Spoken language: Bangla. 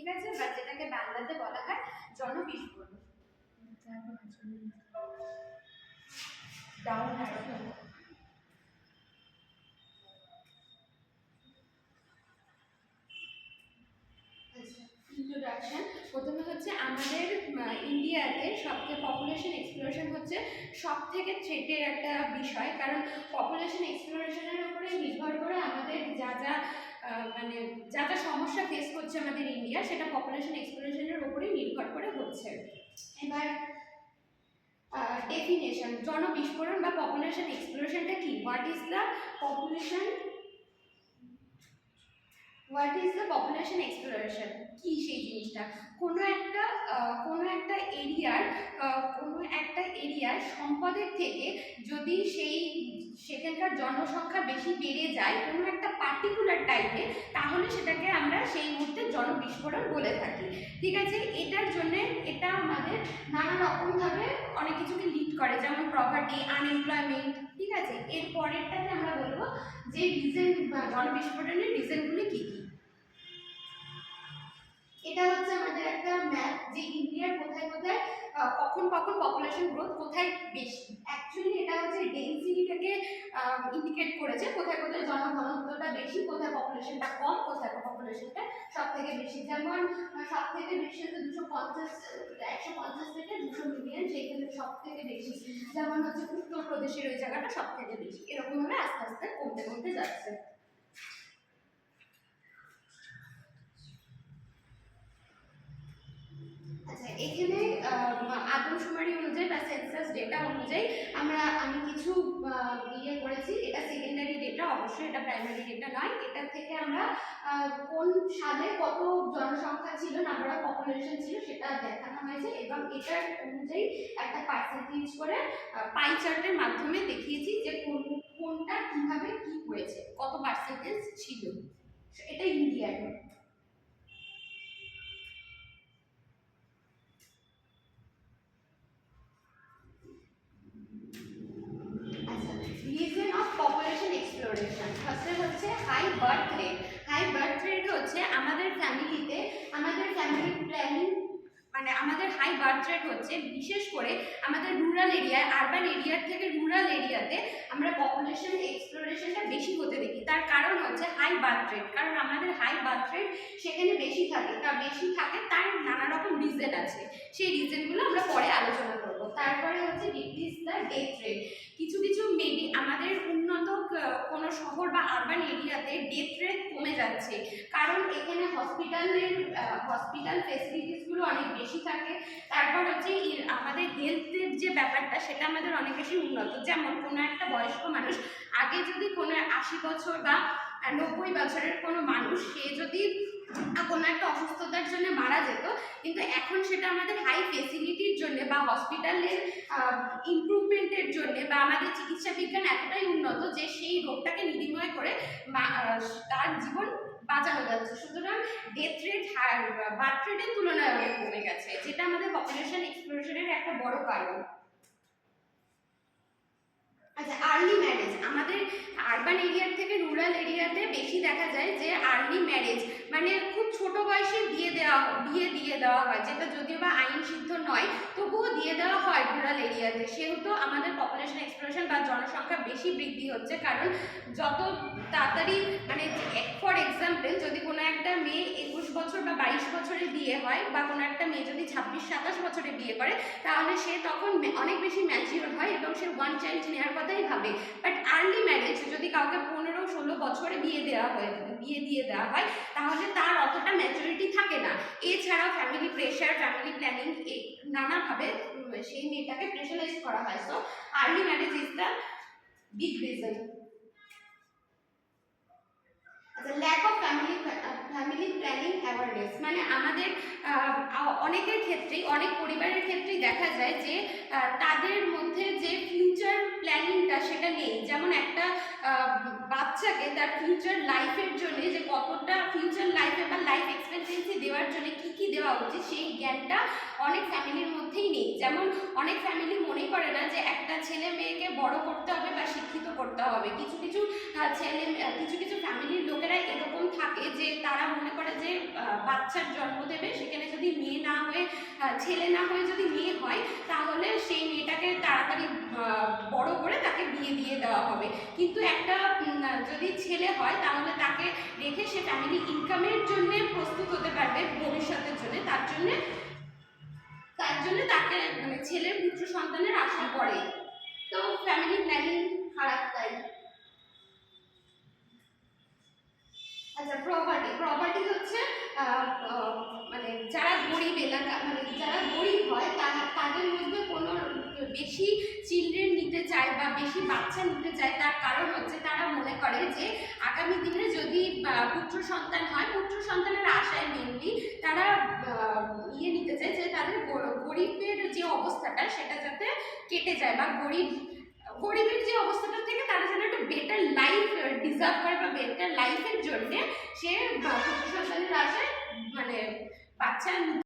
ঠিক আছে, বা যেটাকে বাংলাতে বলা হয় জনবিস্ফোরণ। Down introduction. প্রথমে হচ্ছে আমাদের ইন্ডিয়াতে সবথেকে পপুলেশন এক্সপ্লোশন হচ্ছে সব থেকে থ্রেটের একটা বিষয়, কারণ পপুলেশন এক্সপ্লোরেশনের উপরে নির্ভর করে আমাদের যা যা মানে যা যা সমস্যা ফেস করছে আমাদের ইন্ডিয়া, সেটা পপুলেশন এক্সপ্লোরেশনের উপরেই নির্ভর করে হচ্ছে। এবার ডেফিনেশন, জনবিস্ফোরণ বা পপুলেশন এক্সপ্লোশনটা কি? What is the population exploration? কি সেই জিনিসটা? কোনো একটা এরিয়ার সম্পদের থেকে যদি সেখানকার জনসংখ্যা বেশি বেড়ে যায় কোনো একটা পার্টিকুলার টাইপে, তাহলে সেটাকে আমরা সেই মুহূর্তে জনবিস্ফোরণ বলে থাকি। ঠিক আছে, এটার জন্য এটা আমাদের নানা রকমভাবে অনেক কিছুকে লিড করে, যেমন প্রপার্টি, আনএমপ্লয়মেন্ট। ঠিক আছে, এর পরেরটাতে আমরা বলবো যে রিজন, জনবিস্ফোরণের রিজনগুলি কি কি। এটা হচ্ছে আমাদের একটা ম্যাপ, যে ইন্ডিয়ার কোথায় কোথায় কখন কখন পপুলেশন গ্রোথ কোথায় বেশি। অ্যাকচুয়ালি এটা হচ্ছে ডেনসিটিটাকে ইন্ডিকেট করেছে, কোথায় কোথায় জনঘনত্বটা বেশি, কোথায় পপুলেশনটা কম, কোথায় পপুলেশনটা সব থেকে বেশি। যেমন সব থেকে বেশি হচ্ছে 150 থেকে 200 মিলিয়ন, সেইখানে সব থেকে বেশি। যেমন হচ্ছে উত্তরপ্রদেশের ওই জায়গাটা সব থেকে বেশি। এরকম ভাবে আস্তে আস্তে কমতে কমতে যাচ্ছে। এখানে আদমশুমারি অনুযায়ী বা সেন্সাস ডেটা অনুযায়ী আমি কিছু ইয়ে করেছি। এটা সেকেন্ডারি ডেটা, অবশ্যই এটা প্রাইমারি ডেটা নয়। এটা থেকে আমরা কোন সালে কত জনসংখ্যা ছিল, নাম্বার অফ পপুলেশন ছিল, সেটা দেখানো হয়েছে, এবং এটার অনুযায়ী একটা পার্সেন্টেজ করে পাই চার্টের মাধ্যমে দেখিয়েছি যে কোনটা কিভাবে কি হয়েছে, কত পার্সেন্টেজ ছিল। এটা ইন্ডিয়ার। রিজন অফ পপুলেশন এক্সপ্লোরেশন, ফার্স্টে হচ্ছে high birth rate. High birth rate হচ্ছে আমাদের ফ্যামিলি প্ল্যানিং, মানে আমাদের হাই বার্থ রেট হচ্ছে বিশেষ করে আমাদের রুরাল এরিয়ায়, আরবান এরিয়ার থেকে রুরাল এরিয়াতে আমরা পপুলেশন এক্সপ্লোরেশনটা বেশি হতে দেখি। তার কারণ হচ্ছে হাই বার্থ রেট, কারণ আমাদের হাই বার্থ রেট সেখানে বেশি থাকে, তার নানা রকম রিজন আছে, সেই রিজনগুলো আমরা পরে আলোচনা করব। তারপরে হচ্ছে ডিক্রিজ দ্য ডেথ রেট। কিছু কিছু মেবি আমাদের উন্নত কোনো শহর বা আরবান এরিয়াতে ডেথ রেট কমে যাচ্ছে, কারণ এখানে হসপিটাল ফেসিলিটিসগুলো অনেক বেশি থাকে। তারপর হচ্ছে আমাদের হেলথের যে ব্যাপারটা, সেটা আমাদের অনেক বেশি উন্নত। যেমন কোনো একটা বয়স্ক মানুষ, আগে যদি কোনো 80 বছর বা 90 বছরের কোনো মানুষ, সে যদি কোনো একটা অসুস্থতার জন্য মারা যেত, কিন্তু এখন সেটা আমাদের হাই ফেসিলিটির জন্য বা হসপিটালের ইমপ্রুভমেন্টের জন্য বা আমাদের চিকিৎসা বিজ্ঞান এতটাই উন্নত যে সেই রোগটাকে নির্মূল করে তার জীবন বাঁচানো যাচ্ছে। সুতরাং ডেথ রেট বার্থ রেটের তুলনায় অনেক কমে গেছে, যেটা আমাদের পপুলেশন এক্সপ্লোশনের একটা বড় কারণ। আচ্ছা, আর্লি ম্যারেজ। আমাদের আরবান এরিয়ার থেকে রুরাল এরিয়াতে বেশি দেখা যায় যে আর্লি ম্যারেজ, মানে খুব ছোট বয়সে বিয়ে দিয়ে দেওয়া হয়, যেটা যদিও বা আইন সিদ্ধ নয়, তবুও দিয়ে দেওয়া হয় রুরাল এরিয়াতে। সেহেতু আমাদের পপুলেশন এক্সপ্লোশন বা জনসংখ্যা বেশি বৃদ্ধি হচ্ছে, কারণ যত তাড়াতাড়ি, মানে ফর এক্সাম্পল, যদি কোনো একটা মেয়ে 21 বছর বা 22 বছরে বিয়ে হয়, বা কোনো একটা মেয়ে যদি 26-27 বছরে বিয়ে করে, তাহলে সে তখন অনেক বেশি ম্যাচিওর হয় এবং সে ওয়ান চাইল্ড নেওয়ার কথাই ভাবে। বাট আর্লি ম্যারেজ, যদি কাউকে 15-16 বছরে বিয়ে দিয়ে দেওয়া হয়, তাহলে তার অতটা ম্যাচুরিটি থাকে না। এছাড়াও ফ্যামিলি প্রেশার, ফ্যামিলি প্ল্যানিং, নানাভাবে সেই মেয়েটাকে প্রেশারাইজ করা হয়। So early marriage is the big reason. Lack of family planning awareness, মানে আমাদের অনেকের ক্ষেত্রেই, অনেক পরিবারের ক্ষেত্রেই দেখা যায় যে তাদের মধ্যে যে ফিউচার প্ল্যানিংটা সেটা নেই। যেমন একটা বাচ্চাকে তার ফিউচার লাইফের জন্য যে কতটা ফিউচার লাইফে বা লাইফ এক্সপেক্টেন্সি দেওয়ার জন্য কি কি দেওয়া উচিত, সেই জ্ঞানটা অনেক ফ্যামিলির মধ্যেই নেই। যেমন অনেক ফ্যামিলি মনে করে না যে একটা ছেলে মেয়েকে বড় করতে হবে বা শিক্ষিত করতে হবে। কিছু কিছু ফ্যামিলির লোকেরা এরকম থাকে যে তারা মনে করে যে বাচ্চার জন্ম দেবে, সেখানে যদি মেয়ে না হয়ে ছেলে না হয়ে যদি মেয়ে হয় তাহলে সেই মেয়েটাকে তাড়াতাড়ি বড় করে তাকে বিয়ে দিয়ে দেওয়া হবে। কিন্তু একটা যদি ছেলে হয় তাহলে তাকে রেখে সে ফ্যামিলি ইনকামের জন্য প্রস্তুত হতে পারবে ভবিষ্যতের জন্য। তার জন্য তাকে মানে ছেলের পুত্র সন্তানের আশা করে। তো ফ্যামিলি প্ল্যানিং খারাপ তাই। আচ্ছা, প্রপার্টি হচ্ছে মানে যারা গরিব এলাকা, মানে যারা গরিব হয় তাদের মধ্যে কোনো বেশি চিলড্রেন নিতে চায় বা বেশি বাচ্চা নিতে চায়, তার কারণ হচ্ছে তারা মনে করে যে আগামী দিনে যদি পুত্র সন্তান হয়, পুত্র সন্তানের আশায় মেনলি তারা নিতে চায় যে তাদের গরিবের যে অবস্থাটা সেটা যাতে কেটে যায়, বা গরিবের যে অবস্থাটা থেকে তারা যেন একটা বেটার লাইফ ডিজার্ভ করে, বা বেটার লাইফের জন্য সে পুত্র সন্তানের আশায় মানে বাচ্চা